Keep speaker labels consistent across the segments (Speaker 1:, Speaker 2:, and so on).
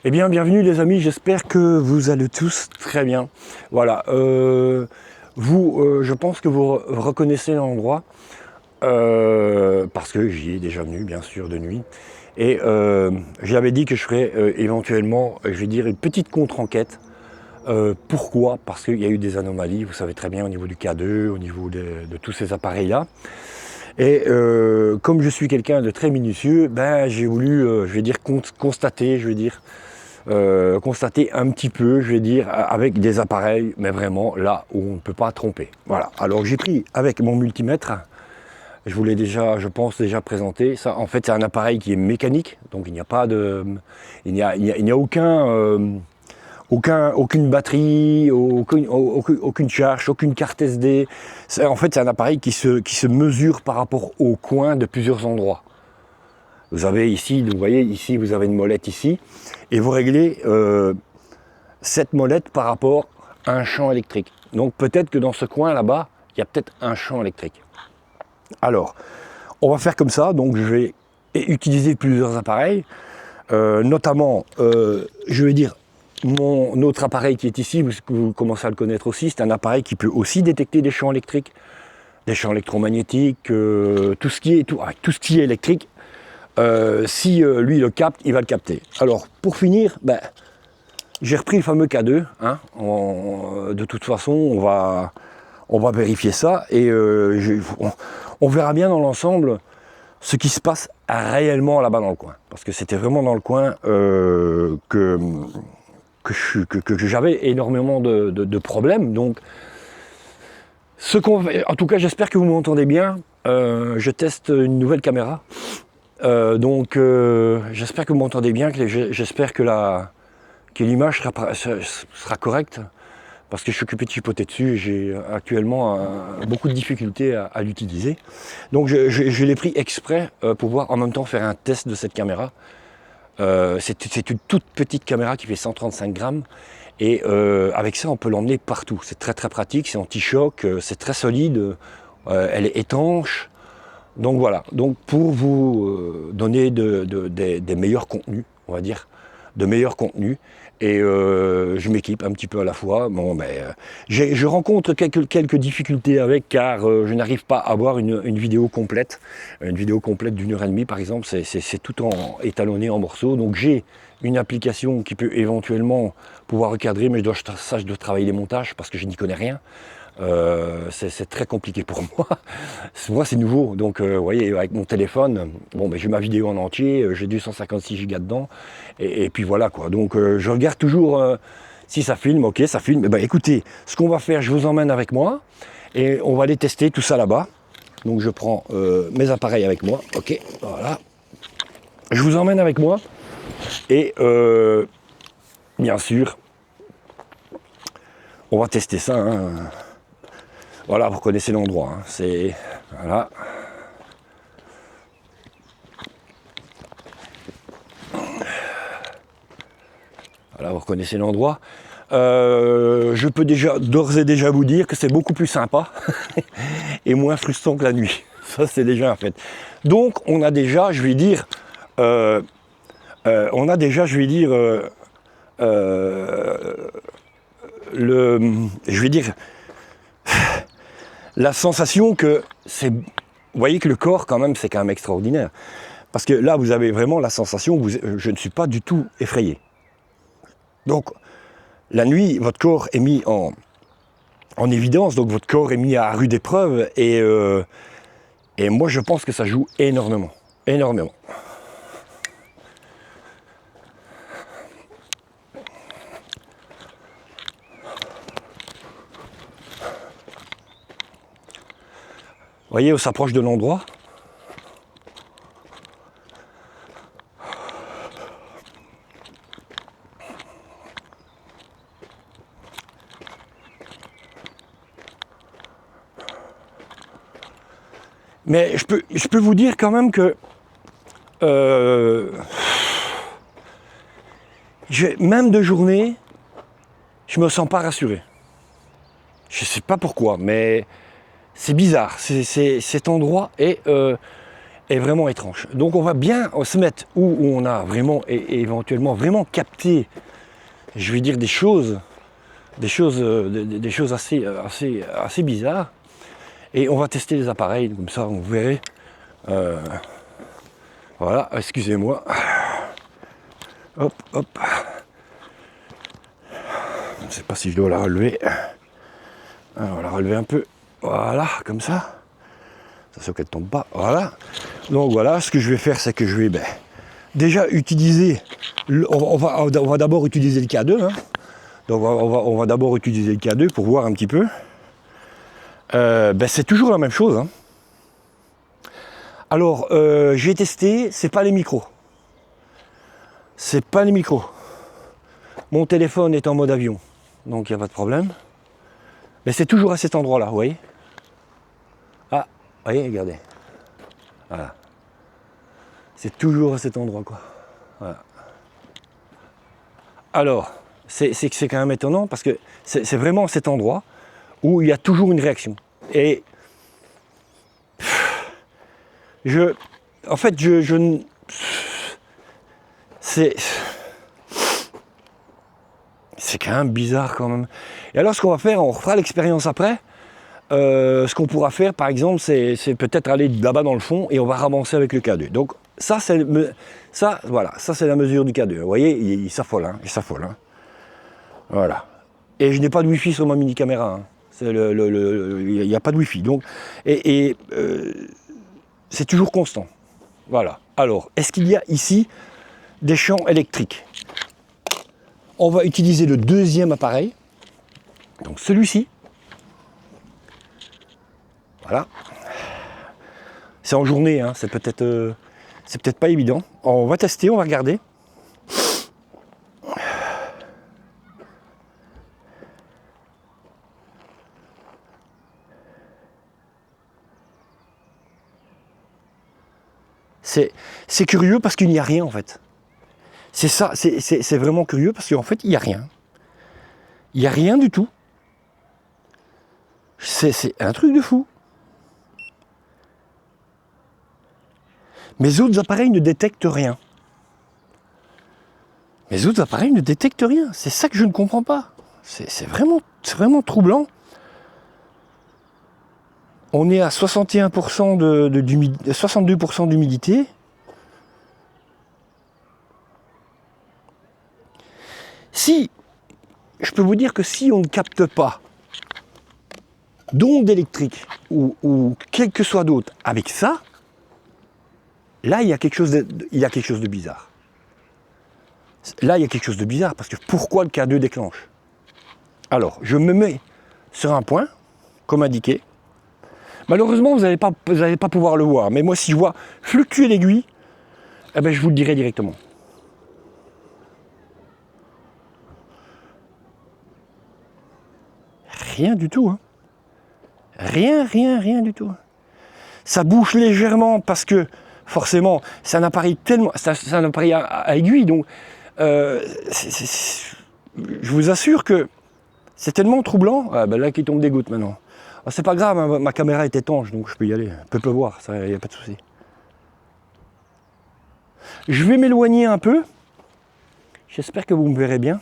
Speaker 1: Eh bien, bienvenue les amis, j'espère que vous allez tous très bien. Voilà, je pense que vous reconnaissez l'endroit, parce que j'y ai déjà venu, bien sûr, de nuit. Et j'avais dit que je ferais éventuellement, je vais dire, une petite contre-enquête. Pourquoi? Parce qu'il y a eu des anomalies, vous savez très bien, au niveau du K2, au niveau de tous ces appareils-là. Et comme je suis quelqu'un de très minutieux, ben, j'ai voulu, je vais dire, constater, constater un petit peu, je vais dire, avec des appareils, mais vraiment là où on ne peut pas tromper. Voilà. Alors j'ai pris avec mon multimètre, je vous l'ai déjà, je pense, déjà présenté. Ça, en fait, c'est un appareil qui est mécanique, donc il n'y a pas de, il n'y a aucune batterie, aucune charge, aucune carte SD. En fait, c'est un appareil qui se mesure par rapport au coin de plusieurs endroits. Vous avez ici, vous voyez, ici, vous avez une molette ici, et vous réglez cette molette par rapport à un champ électrique. Donc peut-être que dans ce coin là-bas, il y a peut-être un champ électrique. Alors, on va faire comme ça, donc je vais utiliser plusieurs appareils, notamment, je vais dire, mon autre appareil qui est ici, vous commencez à le connaître aussi, c'est un appareil qui peut aussi détecter des champs électriques, des champs électromagnétiques, tout ce qui est électrique. Si lui le capte, il va le capter. Alors pour finir, ben, j'ai repris le fameux K2. Hein, de toute façon, on va vérifier ça et on verra bien dans l'ensemble ce qui se passe réellement là-bas dans le coin. Parce que c'était vraiment dans le coin que j'avais énormément de problèmes. Donc, en tout cas, j'espère que vous m'entendez bien. Je teste une nouvelle caméra. Donc j'espère que vous m'entendez bien, j'espère que l'image sera correcte, parce que je suis occupé de chipoter dessus et j'ai actuellement beaucoup de difficultés à l'utiliser. Donc je l'ai pris exprès pour pouvoir en même temps faire un test de cette caméra. C'est une toute petite caméra qui fait 135 grammes et avec ça on peut l'emmener partout. C'est très très pratique, c'est anti-choc, c'est très solide, elle est étanche. Donc voilà, donc pour vous donner des meilleurs contenus, on va dire, de meilleurs contenus, et je m'équipe un petit peu à la fois. Bon, ben, je rencontre quelques difficultés avec, car je n'arrive pas à avoir une vidéo complète d'une heure et demie par exemple, c'est tout étalonné en morceaux, donc j'ai une application qui peut éventuellement pouvoir recadrer, mais je dois travailler les montages parce que je n'y connais rien. C'est très compliqué pour moi. Moi, c'est nouveau. Donc, vous voyez, avec mon téléphone, bon, ben, j'ai ma vidéo en entier, j'ai 256 Go dedans, et puis voilà quoi. Donc, je regarde toujours si ça filme. Ok, ça filme. Ben, écoutez, ce qu'on va faire, je vous emmène avec moi et on va aller tester tout ça là-bas. Donc, je prends mes appareils avec moi. Ok, voilà. Je vous emmène avec moi et bien sûr, on va tester ça. Hein. Voilà, vous connaissez l'endroit, hein. C'est... Voilà. Voilà, vous reconnaissez l'endroit. Je peux d'ores et déjà vous dire que c'est beaucoup plus sympa et moins frustrant que la nuit. Ça, c'est déjà un fait. Donc, on a déjà, je vais dire, je vais dire, la sensation que c'est... Vous voyez que le corps, quand même, c'est quand même extraordinaire. Parce que là, vous avez vraiment la sensation que je ne suis pas du tout effrayé. Donc, la nuit, votre corps est mis en évidence, donc votre corps est mis à rude épreuve, et moi, je pense que ça joue énormément. Énormément. Vous voyez, on s'approche de l'endroit. Mais je peux vous dire quand même que même de journée, je me sens pas rassuré. Je sais pas pourquoi, mais c'est bizarre. Cet endroit est est vraiment étrange. Donc on va bien se mettre où on a vraiment et éventuellement vraiment capté, je vais dire des choses assez bizarres. Et on va tester les appareils, comme ça vous verrez. Voilà, excusez-moi. Hop, hop. Je ne sais pas si je dois la relever. Alors, on va la relever un peu. Voilà, comme ça. Attention qu'elle ne tombe pas. Voilà. Donc voilà, ce que je vais faire, c'est que je vais déjà utiliser. On va d'abord utiliser le K2. Hein. Donc on va d'abord utiliser le K2 pour voir un petit peu. C'est toujours la même chose. Hein. Alors, j'ai testé, c'est pas les micros. C'est pas les micros. Mon téléphone est en mode avion, donc il n'y a pas de problème. Mais c'est toujours à cet endroit-là, vous voyez. Ah, vous voyez, regardez. Voilà. C'est toujours à cet endroit, quoi. Voilà. Alors, c'est quand même étonnant parce que c'est vraiment cet endroit où il y a toujours une réaction. Et en fait, c'est quand même bizarre quand même. Et alors ce qu'on va faire, on refera l'expérience après. Ce qu'on pourra faire par exemple, c'est peut-être aller là-bas dans le fond et on va ramasser avec le K2. Donc ça c'est la mesure du K2. Vous voyez, il s'affole, hein, il s'affole. Hein. Voilà. Et je n'ai pas de Wi-Fi sur ma mini caméra. Hein. Il n'y a pas de Wi-Fi. Donc, c'est toujours constant. Voilà. Alors, est-ce qu'il y a ici des champs électriques? On va utiliser le deuxième appareil. Donc celui-ci. Voilà. C'est en journée, hein, c'est peut-être pas évident. On va tester, on va regarder. C'est curieux parce qu'il n'y a rien en fait. C'est ça, c'est vraiment curieux parce qu'en fait il n'y a rien. Il n'y a rien du tout. C'est un truc de fou. Mes autres appareils ne détectent rien. Mes autres appareils ne détectent rien. C'est ça que je ne comprends pas. C'est vraiment troublant. On est à 61% 62% d'humidité. Je peux vous dire que si on ne capte pas d'onde électrique ou quel que soit d'autre avec ça, là il y a quelque chose de bizarre. Là il y a quelque chose de bizarre parce que pourquoi le K2 déclenche? Alors je me mets sur un point, comme indiqué. Malheureusement vous n'allez pas pouvoir le voir, mais moi si je vois fluctuer l'aiguille, eh ben, je vous le dirai directement. Rien du tout. Hein. Rien du tout. Ça bouge légèrement parce que forcément c'est un appareil à aiguille, donc je vous assure que c'est tellement troublant. Ah, ben là qui tombe des gouttes maintenant. Ah, c'est pas grave, hein, ma caméra est étanche donc je peux y aller. Je peux voir, il n'y a pas de souci. Je vais m'éloigner un peu. J'espère que vous me verrez bien.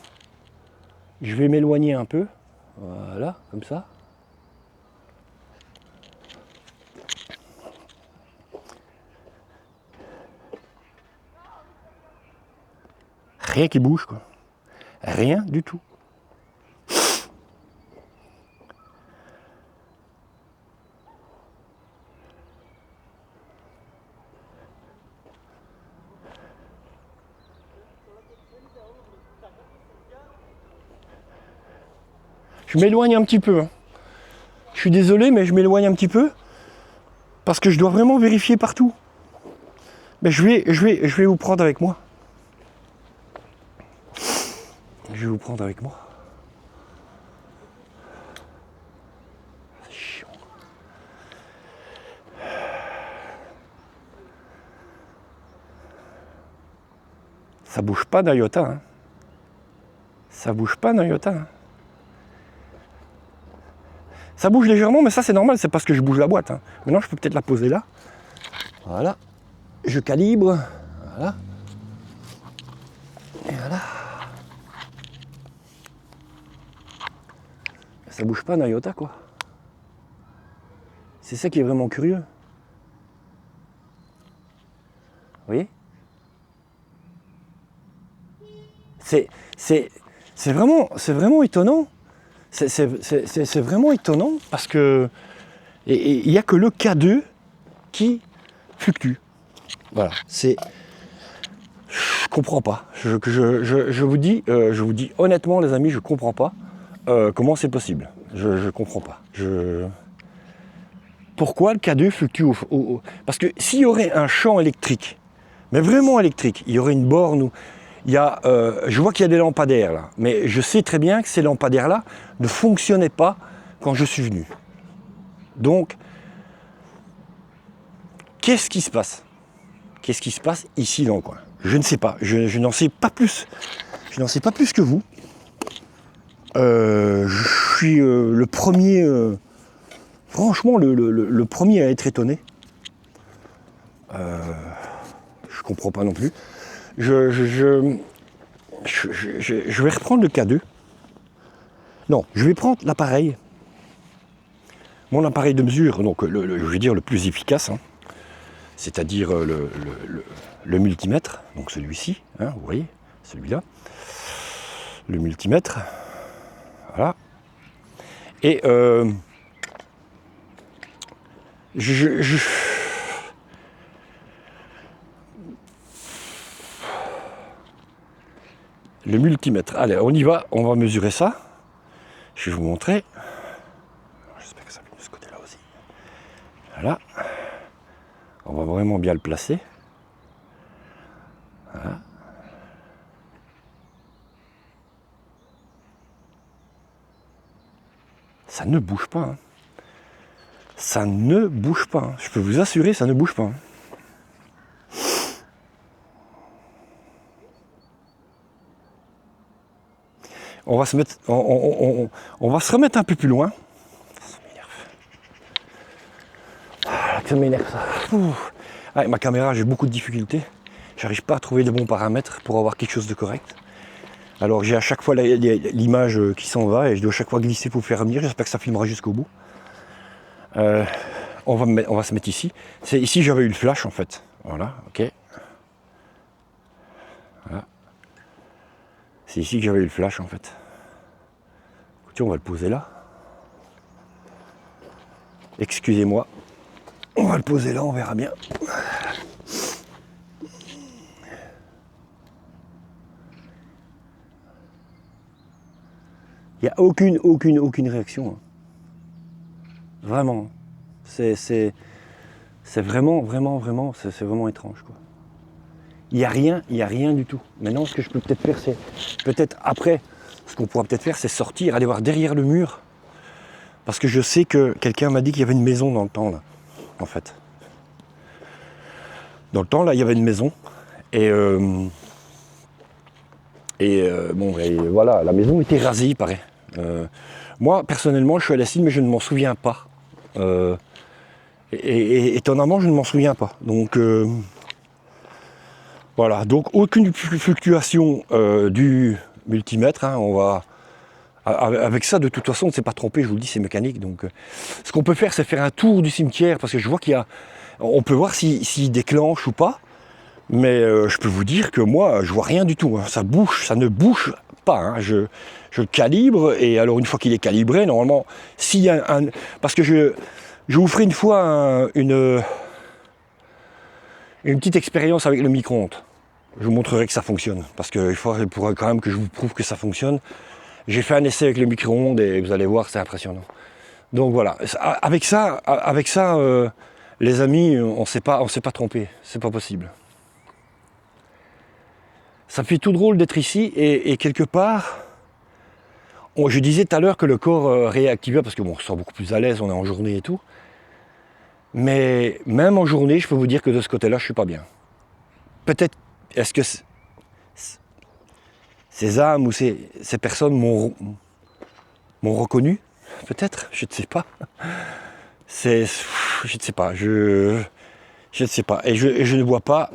Speaker 1: Je vais m'éloigner un peu. Voilà, comme ça. Rien qui bouge, quoi. Rien du tout. Je m'éloigne un petit peu. Hein. Je suis désolé, mais je m'éloigne un petit peu. Parce que je dois vraiment vérifier partout. Mais je vais vous prendre avec moi. Je vais vous prendre avec moi. C'est chiant. Ça bouge pas d'un iota. Hein. Ça bouge pas d'un iota. Hein. Ça bouge légèrement, mais ça c'est normal, c'est parce que je bouge la boîte. Hein. Maintenant je peux peut-être la poser là. Voilà. je calibre, voilà. Et voilà. Ça bouge pas d'un iota, quoi. C'est ça qui est vraiment curieux. Vous voyez? C'est vraiment étonnant. C'est vraiment étonnant parce que il n'y a que le K2 qui fluctue. Voilà, je comprends pas. Je vous dis honnêtement, les amis, je comprends pas comment c'est possible. Je comprends pas. Pourquoi le K2 fluctue Parce que s'il y aurait un champ électrique, mais vraiment électrique, il y aurait une borne où il y a, je vois qu'il y a des lampadaires là, mais je sais très bien que ces lampadaires là ne fonctionnaient pas quand je suis venu. Donc, qu'est-ce qui se passe? Qu'est-ce qui se passe ici dans le coin? Je ne sais pas, je n'en sais pas plus. Je n'en sais pas plus que vous. Je suis le premier, franchement le premier à être étonné. Je comprends pas non plus. Je vais reprendre le K2. Non, je vais prendre l'appareil. Mon appareil de mesure, donc je vais dire le plus efficace, hein, c'est-à-dire le multimètre, donc celui-ci, hein, vous voyez, celui-là. Le multimètre. Voilà. Et le multimètre. Allez, on y va, on va mesurer ça. Je vais vous montrer. J'espère que ça vient de ce côté-là aussi. Voilà. On va vraiment bien le placer. Voilà. Ça ne bouge pas. Hein. Ça ne bouge pas. Hein. Je peux vous assurer, ça ne bouge pas. Hein. On va se mettre, on va se remettre un peu plus loin. Ça m'énerve. Ça m'énerve ça. Avec ma caméra, j'ai beaucoup de difficultés. J'arrive pas à trouver de bons paramètres pour avoir quelque chose de correct. Alors j'ai à chaque fois l'image qui s'en va et je dois à chaque fois glisser pour faire revenir. J'espère que ça filmera jusqu'au bout. On va se mettre ici. C'est ici j'avais eu le flash en fait. Voilà, ok. Voilà. C'est ici que j'avais eu le flash en fait. Écoutez, on va le poser là. Excusez-moi. On va le poser là, on verra bien. Il n'y a aucune réaction. Hein. Vraiment. C'est vraiment, c'est vraiment étrange. Quoi. Il n'y a rien du tout. Maintenant, ce que je peux peut-être faire, c'est peut-être après, ce qu'on pourra peut-être faire, c'est sortir, aller voir derrière le mur. Parce que je sais que quelqu'un m'a dit qu'il y avait une maison dans le temps, là, en fait. Dans le temps, là, il y avait une maison. Et bon, et voilà, la maison était rasée, il paraît. Moi, personnellement, je suis à la Cine, mais je ne m'en souviens pas. Et étonnamment, je ne m'en souviens pas. Donc, voilà. Donc, aucune fluctuation du multimètre. Hein, on va... Avec ça, de toute façon, on ne s'est pas trompé, je vous le dis, c'est mécanique. Donc, ce qu'on peut faire, c'est faire un tour du cimetière, parce que je vois qu'il y a... On peut voir s'il déclenche ou pas. Mais je peux vous dire que moi, je vois rien du tout. Hein. Ça bouge, ça ne bouge pas. Hein. Je le calibre, et alors une fois qu'il est calibré, normalement, s'il y a un... Parce que je vous ferai une fois une petite expérience avec le micro-ondes. Je vous montrerai que ça fonctionne. Parce qu'il faudrait quand même que je vous prouve que ça fonctionne. J'ai fait un essai avec le micro-ondes et vous allez voir, c'est impressionnant. Donc voilà. Avec ça, les amis, on s'est pas trompé. C'est pas possible. Ça fait tout drôle d'être ici et quelque part, je disais tout à l'heure que le corps réactivait parce que bon, on se sent beaucoup plus à l'aise, on est en journée et tout. Mais même en journée, je peux vous dire que de ce côté-là, je suis pas bien. Peut-être, est-ce que ces âmes ou ces personnes m'ont reconnu? Peut-être, je ne sais pas. Je ne sais pas. Je ne sais pas. Et je ne vois pas.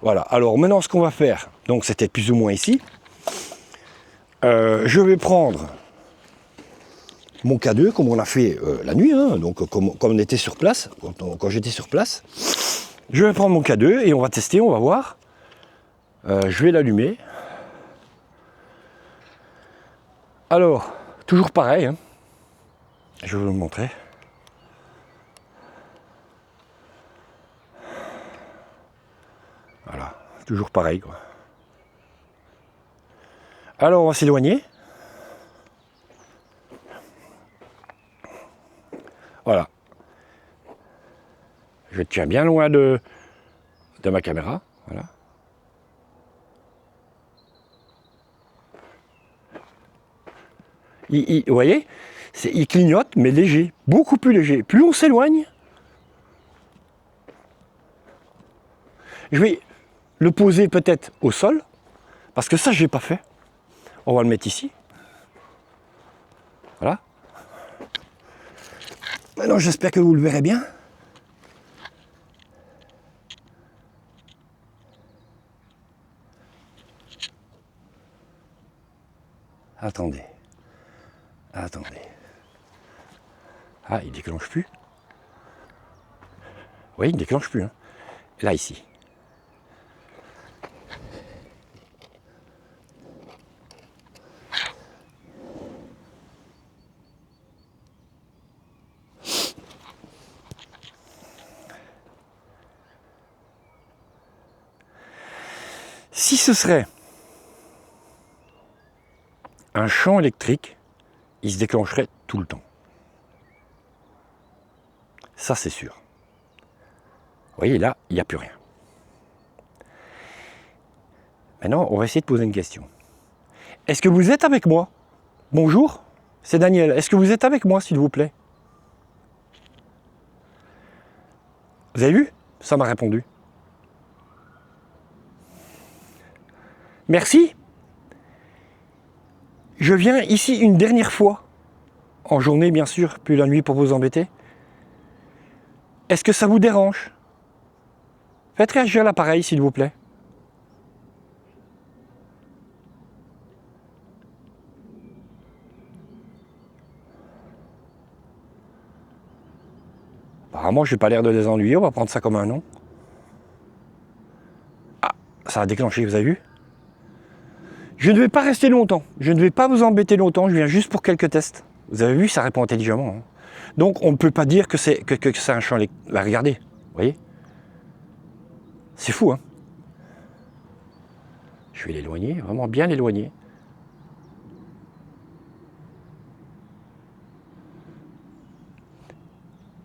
Speaker 1: Voilà. Alors maintenant, ce qu'on va faire, donc c'était plus ou moins ici. Je vais prendre mon K2, comme on a fait la nuit, hein, donc comme on était sur place, quand j'étais sur place. Je vais prendre mon K2 et on va tester, on va voir. Je vais l'allumer. Alors, toujours pareil, hein. Je vais vous le montrer. Voilà, toujours pareil, quoi. Alors, on va s'éloigner. Voilà. Je tiens bien loin de ma caméra. Voilà. Vous voyez, il clignote, mais léger, beaucoup plus léger. Plus on s'éloigne, je vais le poser peut-être au sol, parce que ça, je n'ai pas fait. On va le mettre ici. Voilà. Maintenant, j'espère que vous le verrez bien. Attendez. Attendez. Ah, il déclenche plus. Oui, il ne déclenche plus. Hein. Là, ici. Si ce serait un champ électrique, il se déclencherait tout le temps. Ça, c'est sûr. Vous voyez, là, il n'y a plus rien. Maintenant, on va essayer de poser une question. Est-ce que vous êtes avec moi? Bonjour, c'est Daniel. Est-ce que vous êtes avec moi, s'il vous plaît? Vous avez vu? Ça m'a répondu. Merci. Je viens ici une dernière fois. En journée, bien sûr, puis la nuit pour vous embêter. Est-ce que ça vous dérange? Faites réagir l'appareil, s'il vous plaît. Apparemment, je n'ai pas l'air de les ennuyer, on va prendre ça comme un nom. Ah, ça a déclenché, vous avez vu? Je ne vais pas rester longtemps, je ne vais pas vous embêter longtemps, je viens juste pour quelques tests. Vous avez vu, ça répond intelligemment. Hein. Donc, on ne peut pas dire que c'est un champ électrique. Là, regardez, vous voyez? C'est fou, hein? Je vais l'éloigner, vraiment bien l'éloigner.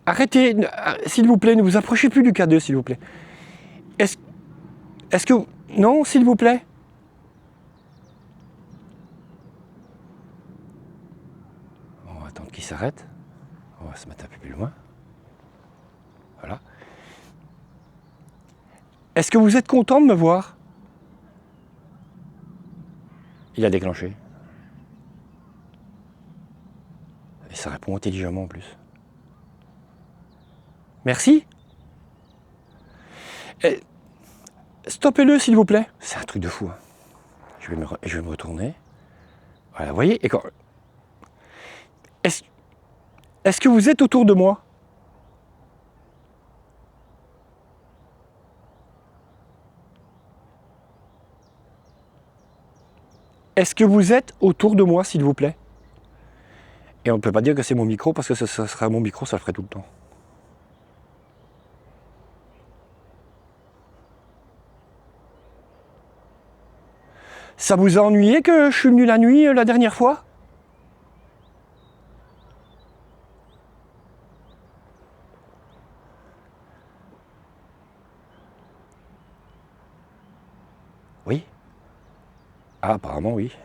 Speaker 1: Arrêtez, s'il vous plaît, ne vous approchez plus du K2, s'il vous plaît. Est-ce que... Non, s'il vous plaît. On va attendre qu'il s'arrête. On va se mettre un peu plus loin. Voilà. Est-ce que vous êtes content de me voir? Il a déclenché. Et ça répond intelligemment en plus. Merci. Stoppez-le, s'il vous plaît. C'est un truc de fou. Hein. Je vais me retourner. Voilà, vous voyez, et quand... Est-ce que vous êtes autour de moi? Est-ce que vous êtes autour de moi, s'il vous plaît? Et on ne peut pas dire que c'est mon micro, parce que ce serait mon micro, ça le ferait tout le temps. Ça vous a ennuyé que je suis venu la nuit, la dernière fois? Oui. Ah, apparemment, oui.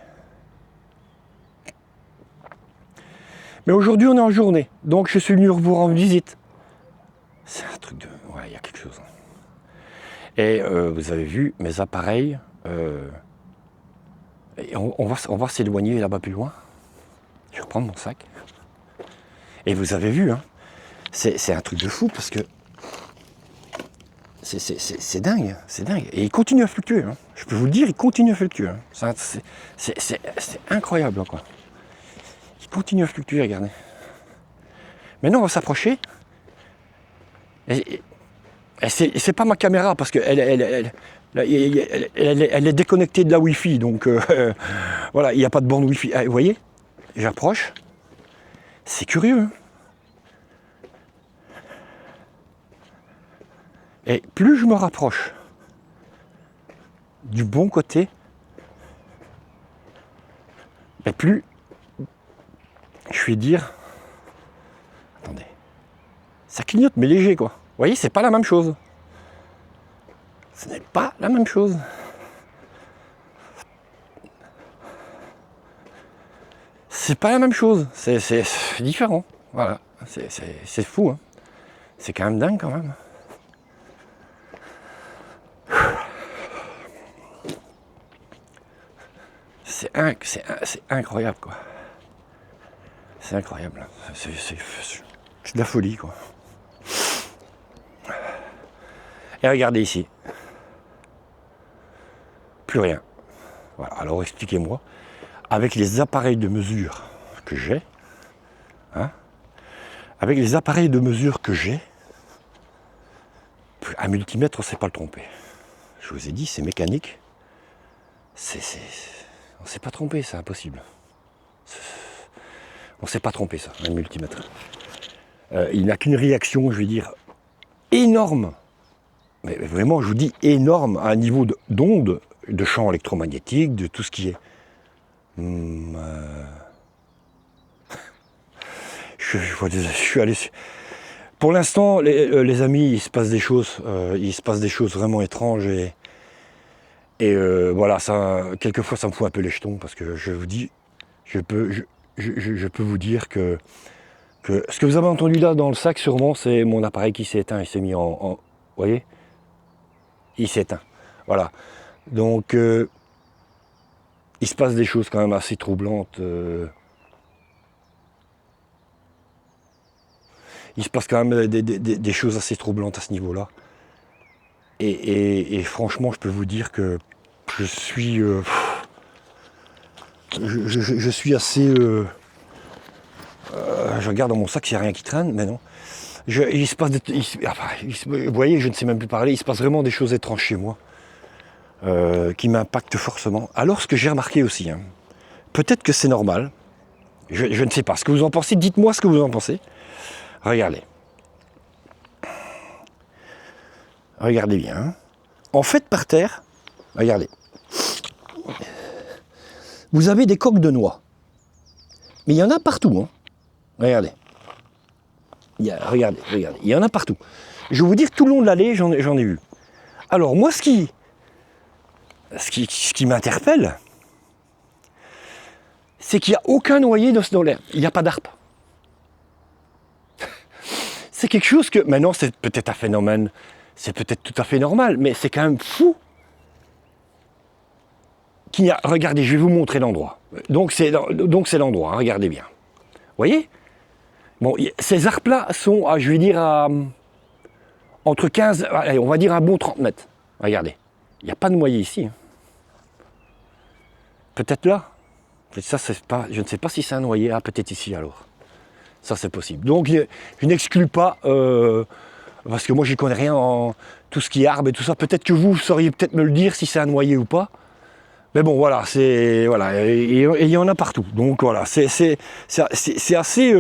Speaker 1: Mais aujourd'hui, on est en journée, donc je suis venu vous rendre visite. C'est un truc de... Ouais, il y a quelque chose. Et vous avez vu mes appareils. Et on va s'éloigner là-bas plus loin. Je vais reprendre mon sac. Et vous avez vu, hein, c'est un truc de fou parce que... c'est dingue, c'est dingue. Et il continue à fluctuer, hein. Je peux vous le dire, il continue à fluctuer. Hein. C'est incroyable, quoi. Il continue à fluctuer, regardez. Maintenant, on va s'approcher. Et c'est pas ma caméra, parce qu'elle elle est déconnectée de la Wi-Fi, donc voilà, il n'y a pas de borne Wi-Fi. Ah, vous voyez, j'approche. C'est curieux, hein. Et plus je me rapproche du bon côté, et plus je vais dire, attendez, ça clignote mais léger, quoi. Vous voyez, c'est pas la même chose. Ce n'est pas la même chose. C'est pas la même chose. C'est différent. Voilà. C'est fou, hein. C'est quand même dingue, quand même. C'est incroyable, quoi. C'est incroyable. C'est de la folie, quoi. Et regardez ici. Plus rien. Voilà. Alors expliquez-moi. Avec les appareils de mesure que j'ai, hein, avec les appareils de mesure que j'ai, un multimètre, on ne sait pas le tromper. Je vous ai dit, c'est mécanique. On ne s'est pas trompé, c'est impossible. On ne s'est pas trompé, ça, un multimètre. Il n'a qu'une réaction, je vais dire, énorme. Mais vraiment, je vous dis énorme, à un niveau d'onde, de champ électromagnétique, de tout ce qui est. Je suis allé. Pour l'instant, les amis, il se passe des choses vraiment étranges et voilà, ça, quelquefois, ça me fout un peu les jetons parce que je vous dis, je peux vous dire que ce que vous avez entendu là dans le sac, sûrement, c'est mon appareil qui s'est éteint. Il s'est mis vous voyez, il s'est éteint. Voilà. Donc, il se passe des choses quand même assez troublantes. Il se passe quand même des choses assez troublantes à ce niveau-là. Et franchement, je peux vous dire que je suis assez. Je regarde dans mon sac s'il n'y a rien qui traîne, mais non. Il se passe vous voyez, je ne sais même plus parler. Il se passe vraiment des choses étranges chez moi qui m'impactent forcément. Alors, ce que j'ai remarqué aussi, hein, peut-être que c'est normal. Je ne sais pas. Ce que vous en pensez, dites-moi ce que vous en pensez. Regardez. Regardez bien. Hein. En fait, par terre, regardez. Vous avez des coques de noix. Mais il y en a partout. Hein. Regardez. Regardez. Il y en a partout. Je vais vous dire, tout le long de l'allée, j'en ai vu. Alors, moi, ce qui m'interpelle, c'est qu'il n'y a aucun noyer dans l'air. Il n'y a pas d'arpe. C'est quelque chose que, maintenant, c'est peut-être un phénomène, c'est peut-être tout à fait normal, mais c'est quand même fou qu'il n'y a... Regardez, je vais vous montrer l'endroit. Donc c'est l'endroit, hein, regardez bien. Vous voyez? Bon, ces arpes-là sont, je vais dire, entre 15, allez, on va dire un bon 30 mètres. Regardez, il n'y a pas de noyer ici. Hein. Peut-être là. Ça, c'est pas, je ne sais pas si c'est un noyer. Ah, peut-être ici alors. Ça, c'est possible. Donc, je n'exclus pas, parce que moi, je n'y connais rien en tout ce qui est arbre et tout ça. Peut-être que vous sauriez peut-être me le dire si c'est un noyer ou pas. Mais bon, voilà, voilà, et il y en a partout. Donc voilà, c'est assez, c'est assez,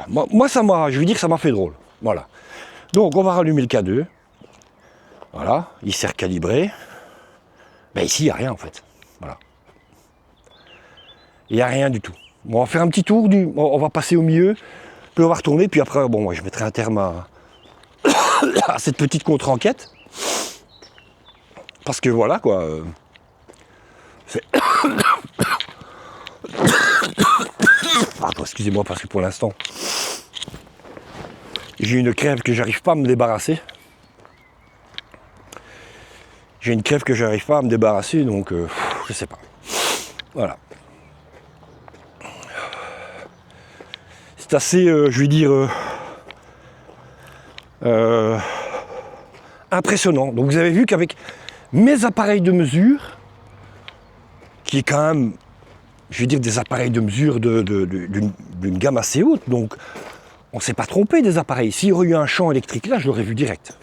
Speaker 1: moi, ça m'a, je veux dire que ça m'a fait drôle. Voilà. Donc, on va rallumer le K2. Voilà, il s'est recalibré. Ben ici, il n'y a rien en fait. Voilà. Il n'y a rien du tout. Bon, on va faire un petit tour, on va passer au milieu, puis on va retourner, puis après, bon, moi, je mettrai un terme à cette petite contre-enquête. Parce que voilà, quoi. Pardon, excusez-moi, parce que pour l'instant, j'ai une crève que j'arrive pas à me débarrasser. Donc je sais pas. Voilà. C'est assez, je vais dire, impressionnant. Donc vous avez vu qu'avec mes appareils de mesure, qui est quand même, je vais dire, des appareils de mesure d'une gamme assez haute, donc on ne s'est pas trompé des appareils. S'il y aurait eu un champ électrique là, je l'aurais vu direct.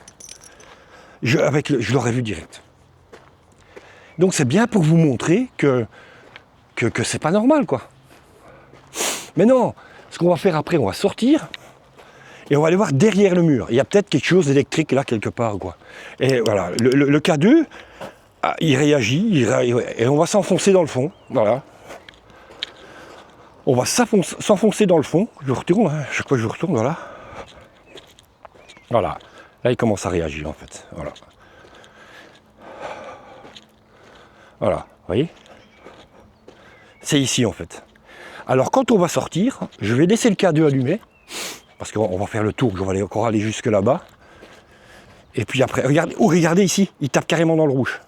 Speaker 1: Je l'aurais vu direct. Donc c'est bien pour vous montrer que c'est pas normal, quoi. Mais non, ce qu'on va faire après, on va sortir et on va aller voir derrière le mur. Il y a peut-être quelque chose d'électrique là quelque part, quoi. Et voilà, le K2, il réagit, et on va s'enfoncer dans le fond. Voilà. On va s'enfoncer dans le fond. Je retourne, hein, chaque fois que je retourne, voilà. Voilà. Là, il commence à réagir en fait. Voilà. Voilà, vous voyez? C'est ici en fait. Alors quand on va sortir, je vais laisser le K2 allumé, parce qu'on va faire le tour, je vais encore aller jusque là-bas. Et puis après, regardez ici, il tape carrément dans le rouge.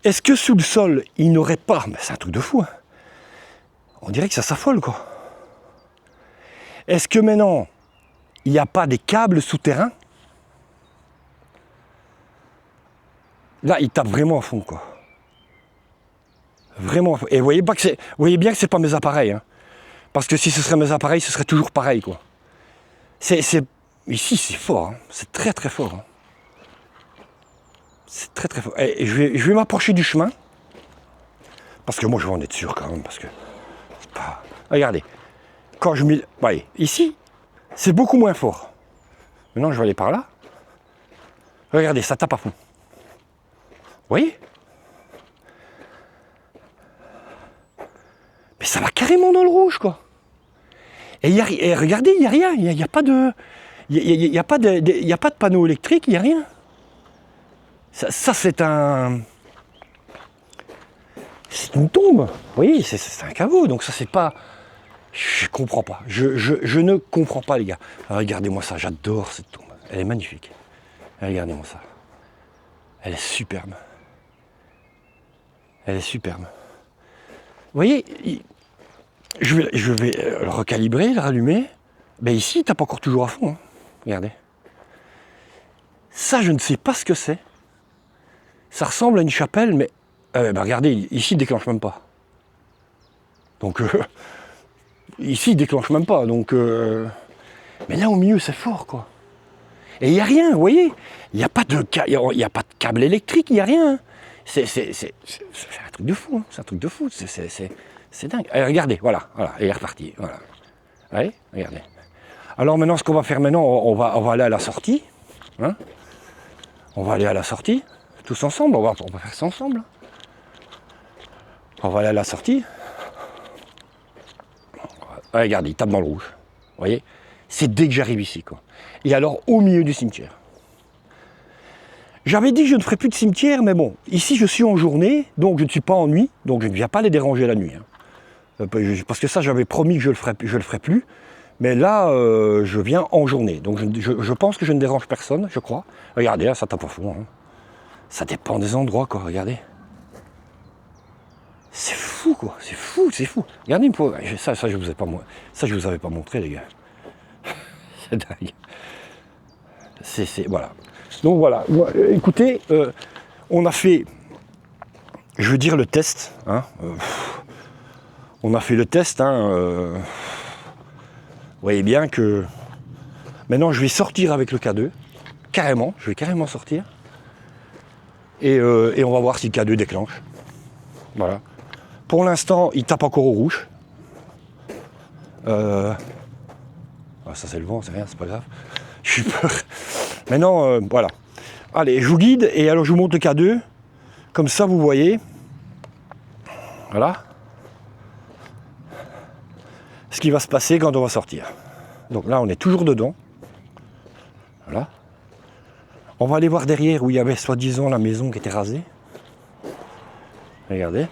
Speaker 1: Est-ce que sous le sol, il n'aurait pas... Mais c'est un truc de fou, hein. On dirait que ça s'affole, quoi. Est-ce que maintenant, il n'y a pas des câbles souterrains? Là, il tape vraiment à fond, quoi. Vraiment à fond. Et vous voyez bien que c'est pas mes appareils, hein. Parce que si ce serait mes appareils, ce serait toujours pareil, quoi. Ici, c'est fort, hein. C'est très très fort, hein. C'est très très fort. Et je vais m'approcher du chemin. Parce que moi, je vais en être sûr quand même. Parce que... Regardez. Quand je mets... Voyez, ici, c'est beaucoup moins fort. Maintenant, je vais aller par là. Regardez, ça tape à fond. Vous voyez? Mais ça va carrément dans le rouge, quoi. Et regardez, il n'y a rien. Il n'y a pas de... Il n'y a pas de panneau électrique, il n'y a rien. Ça c'est un... C'est une tombe. Vous voyez, c'est un caveau. Donc ça, c'est pas... Je comprends pas. Je ne comprends pas, les gars. Alors, regardez-moi ça. J'adore cette tombe. Elle est magnifique. Regardez-moi ça. Elle est superbe. Elle est superbe. Vous voyez, je vais le recalibrer, le rallumer. Ben ici, il tape encore toujours à fond. Hein. Regardez. Ça, je ne sais pas ce que c'est. Ça ressemble à une chapelle, mais ben regardez, ici, il ne déclenche même pas. Donc, ici, il ne déclenche même pas. Donc, mais là, au milieu, c'est fort, quoi. Et il n'y a rien, vous voyez. Il n'y a pas de câble électrique, il n'y a rien. C'est un truc de fou, hein. C'est un truc de fou. C'est dingue. Allez, regardez, voilà, il est reparti. Voilà. Allez, regardez. Alors maintenant, ce qu'on va faire maintenant, on va aller à la sortie. Hein, on va aller à la sortie, tous ensemble. On va faire ça ensemble. On va aller à la sortie. Allez, regardez, il tape dans le rouge. Vous voyez? C'est dès que j'arrive ici, quoi. Et alors, au milieu du cimetière. J'avais dit que je ne ferais plus de cimetière, mais bon, ici je suis en journée, donc je ne suis pas en nuit, donc je ne viens pas les déranger la nuit. Hein. Parce que ça, j'avais promis que je le ferais plus, mais là, je viens en journée. Donc je pense que je ne dérange personne, je crois. Regardez, là, ça tape à fond. Hein. Ça dépend des endroits, quoi, regardez. C'est fou, quoi, c'est fou. Regardez une fois, ça je vous avais pas montré, les gars. C'est dingue. Voilà. Donc voilà, écoutez, on a fait, je veux dire, le test. Hein, on a fait le test. Hein, vous voyez bien que maintenant je vais sortir avec le K2. Carrément, je vais carrément sortir. Et on va voir si le K2 déclenche. Voilà. Pour l'instant, il tape encore au rouge. Ça c'est le vent, c'est rien, c'est pas grave. J'ai peur. Maintenant, voilà. Allez, je vous guide et alors je vous montre le K2. Comme ça, vous voyez. Voilà. Ce qui va se passer quand on va sortir. Donc là, on est toujours dedans. Voilà. On va aller voir derrière où il y avait soi-disant la maison qui était rasée. Regardez.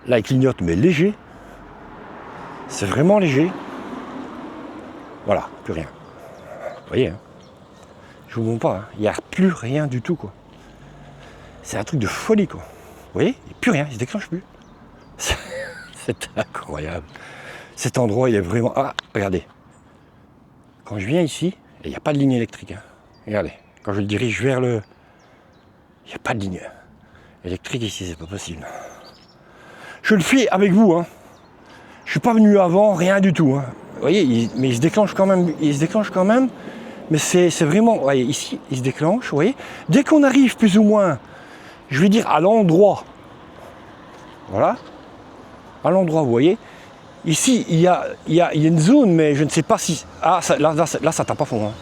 Speaker 1: Là, il clignote, mais léger. C'est vraiment léger. Voilà, plus rien. Vous voyez, hein, je Je vous montre pas, hein. Il n'y a plus rien du tout, quoi. C'est un truc de folie, quoi. Vous voyez, il n'y a plus rien, il se déclenche plus. C'est incroyable. Cet endroit, il est vraiment... Ah, regardez. Quand je viens ici, il n'y a pas de ligne électrique. Hein. Regardez, quand je le dirige vers le... Il n'y a pas de ligne électrique ici, c'est pas possible. Je le fais avec vous, hein. Je suis pas venu avant, rien du tout. Hein. Vous voyez, mais il se déclenche quand même. Il se déclenche quand même. Mais c'est vraiment... Vous voyez, ici, il se déclenche, vous voyez. Dès qu'on arrive plus ou moins, je vais dire à l'endroit. Voilà. À l'endroit, vous voyez. Ici, il y a une zone, mais je ne sais pas si... Ah, ça, là, ça tape à fond. Hein.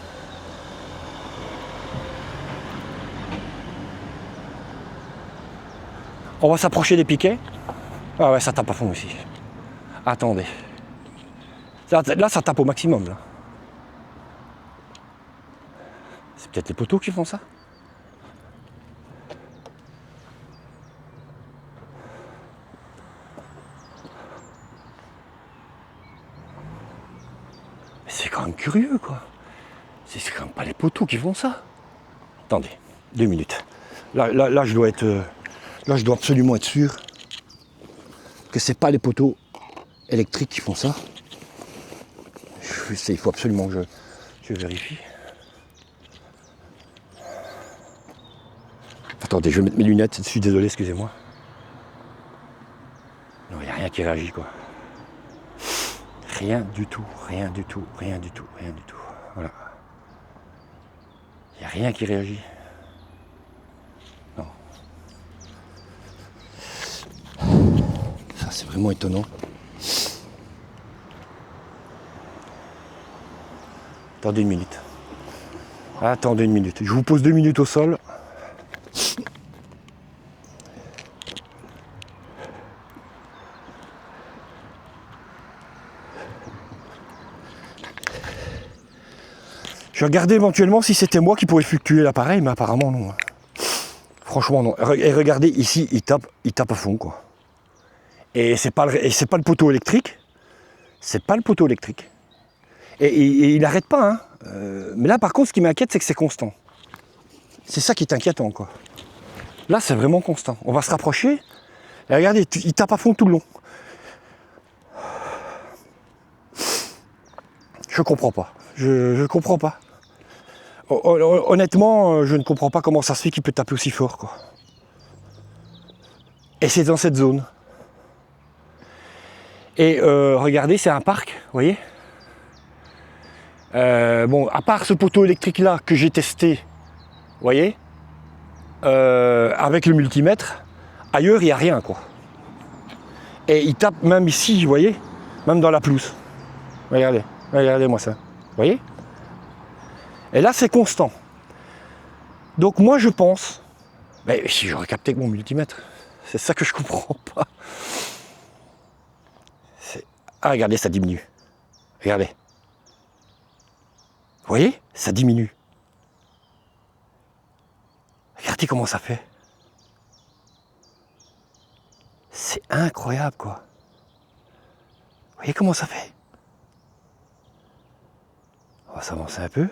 Speaker 1: On va s'approcher des piquets. Ah ouais, ça tape à fond aussi. Attendez. Là, ça tape au maximum. Là. C'est peut-être les poteaux qui font ça. Mais c'est quand même curieux, quoi. C'est quand même pas les poteaux qui font ça. Attendez, 2 minutes. Là, je dois être... Là, je dois absolument être sûr que c'est pas les poteaux électriques qui font ça. Il faut absolument que je vérifie. Attendez, je vais mettre mes lunettes, je suis désolé, excusez-moi. Non, il n'y a rien qui réagit, quoi. Rien du tout, rien du tout, rien du tout, rien du tout. Voilà. Il n'y a rien qui réagit. Non. Ça, c'est vraiment étonnant. Attendez 1 minute. Attendez 1 minute. Je vous pose 2 minutes au sol. Je regardais éventuellement si c'était moi qui pourrais fluctuer l'appareil, mais apparemment non. Franchement non. Et regardez ici, il tape à fond, quoi. Et c'est pas le poteau électrique. C'est pas le poteau électrique. Et il n'arrête pas, hein. Mais là par contre, ce qui m'inquiète, c'est que c'est constant. C'est ça qui est inquiétant, quoi. Là, c'est vraiment constant. On va se rapprocher. Et regardez, il tape à fond tout le long. Je comprends pas. Je comprends pas. Honnêtement, je ne comprends pas comment ça se fait qu'il peut taper aussi fort, quoi. Et c'est dans cette zone. Et regardez, c'est un parc, vous voyez. Bon, à part ce poteau électrique là que j'ai testé, vous voyez, avec le multimètre, ailleurs il n'y a rien, quoi. Et il tape même ici, vous voyez, même dans la pelouse. Regardez-moi ça, vous voyez. Et là c'est constant. Donc moi je pense, mais si j'aurais capté avec mon multimètre, c'est ça que je comprends pas. Ah regardez, ça diminue. Regardez. Vous voyez, ça diminue. Regardez comment ça fait. C'est incroyable, quoi. Vous voyez comment ça fait? On va s'avancer un peu.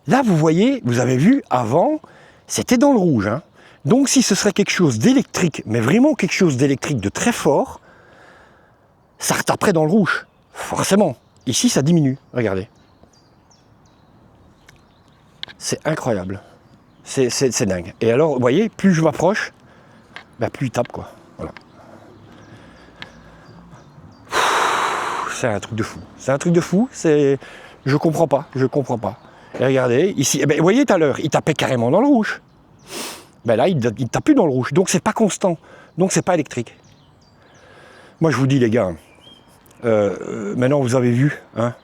Speaker 1: Là, vous voyez, vous avez vu, avant, c'était dans le rouge. Hein. Donc, si ce serait quelque chose d'électrique, mais vraiment quelque chose d'électrique de très fort, ça retaperait dans le rouge. Forcément. Ici, ça diminue. Regardez. C'est incroyable. C'est dingue. Et alors, vous voyez, plus je m'approche, ben plus il tape, quoi. Voilà. C'est un truc de fou. C'est un truc de fou. Je comprends pas. Je comprends pas. Et regardez, ici, eh ben, vous voyez tout à l'heure, il tapait carrément dans le rouge. Ben là, il tape plus dans le rouge. Donc, c'est pas constant. Donc, c'est pas électrique. Moi, je vous dis, les gars, maintenant, vous avez vu, hein,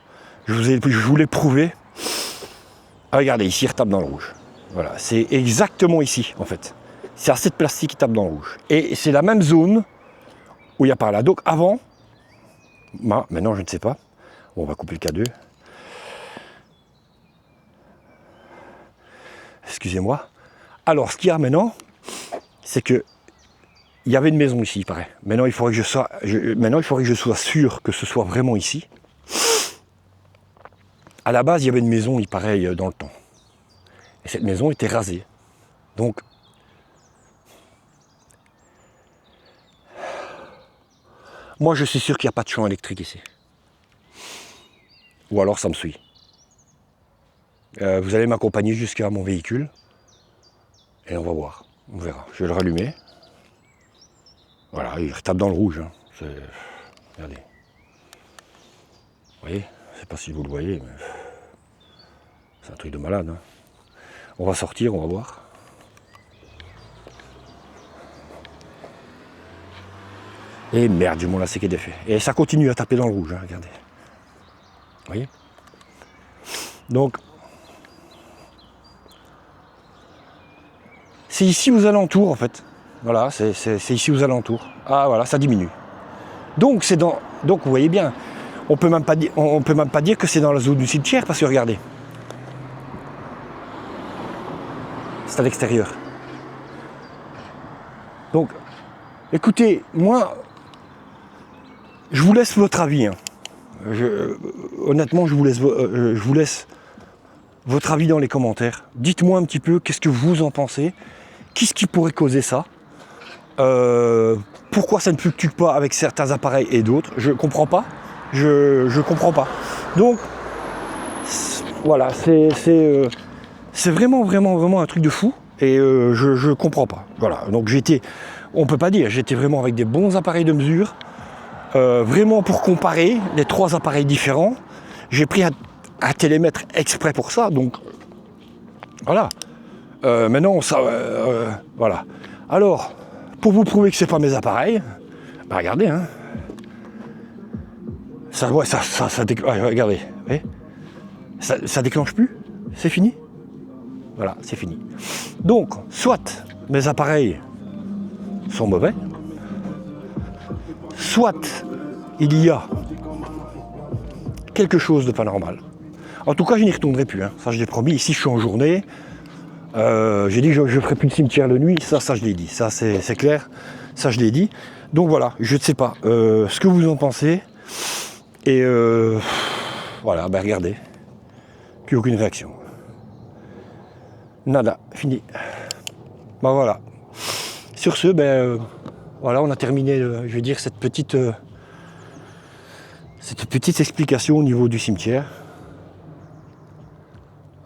Speaker 1: je vous l'ai prouvé. Ah, regardez, ici, il retape dans le rouge. Voilà, c'est exactement ici, en fait. C'est assez de plastique qui tape dans le rouge. Et c'est la même zone où il y a par là. Donc, avant, maintenant, je ne sais pas. Bon, on va couper le K2. Excusez-moi. Alors, ce qu'il y a maintenant, c'est que il y avait une maison ici, il paraît. Maintenant, il faudrait que je sois sûr que ce soit vraiment ici. À la base, il y avait une maison, il paraît, dans le temps. Et cette maison était rasée. Donc, moi, je suis sûr qu'il n'y a pas de champ électrique ici. Ou alors, ça me suit. Vous allez m'accompagner jusqu'à mon véhicule. Et on va voir. On verra. Je vais le rallumer. Voilà, il retape dans le rouge. Hein. Regardez. Vous voyez? Je ne sais pas si vous le voyez, mais c'est un truc de malade. Hein. On va sortir, on va voir. Et merde, j'ai mon lacet qui est défait. Et ça continue à taper dans le rouge, hein, regardez. Vous voyez? Donc, c'est ici aux alentours, en fait. Voilà, c'est ici aux alentours. Ah, voilà, ça diminue. Donc, c'est dans... Donc, vous voyez bien, on peut même pas dire que c'est dans la zone du cimetière, parce que regardez. C'est à l'extérieur. Donc, écoutez, moi, je vous laisse votre avis. Hein. Honnêtement, je vous laisse votre avis dans les commentaires. Dites-moi un petit peu qu'est-ce que vous en pensez. Qu'est-ce qui pourrait causer ça? Pourquoi ça ne fluctue pas avec certains appareils et d'autres? Je comprends pas. Je comprends pas. Donc, voilà, c'est vraiment un truc de fou. Et je comprends pas. Voilà, donc on peut pas dire, j'étais vraiment avec des bons appareils de mesure. Vraiment pour comparer les 3 appareils différents. J'ai pris un télémètre exprès pour ça, donc voilà. Maintenant, ça, voilà. Alors, pour vous prouver que c'est pas mes appareils, bah regardez, hein. Ça regardez, vous voyez, ça déclenche plus, c'est fini. Voilà, c'est fini. Donc, soit mes appareils sont mauvais, soit il y a quelque chose de pas normal. En tout cas, je n'y retournerai plus. Hein. Ça, je l'ai promis. Ici, je suis en journée. J'ai dit que je ne ferai plus de cimetière de nuit. Ça, je l'ai dit. Ça, c'est clair. Ça, je l'ai dit. Donc voilà, je ne sais pas ce que vous en pensez. Et voilà, ben regardez. Plus aucune réaction. Nada, fini. Ben voilà. Sur ce, voilà, on a terminé, je vais dire, cette petite explication au niveau du cimetière.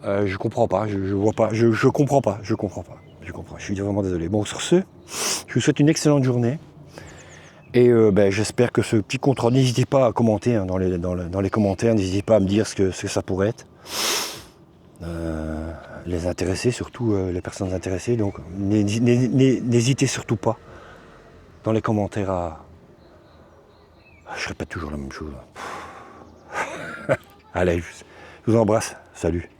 Speaker 1: Je comprends pas, je vois pas, je comprends pas. Je suis vraiment désolé. Bon, sur ce, je vous souhaite une excellente journée. Et j'espère que ce petit contrôle, n'hésitez pas à commenter hein, dans les commentaires, n'hésitez pas à me dire ce que ça pourrait être. Les intéressés, surtout les personnes intéressées. Donc n'hésitez surtout pas dans les commentaires à... Je répète toujours la même chose. Allez, je vous embrasse. Salut.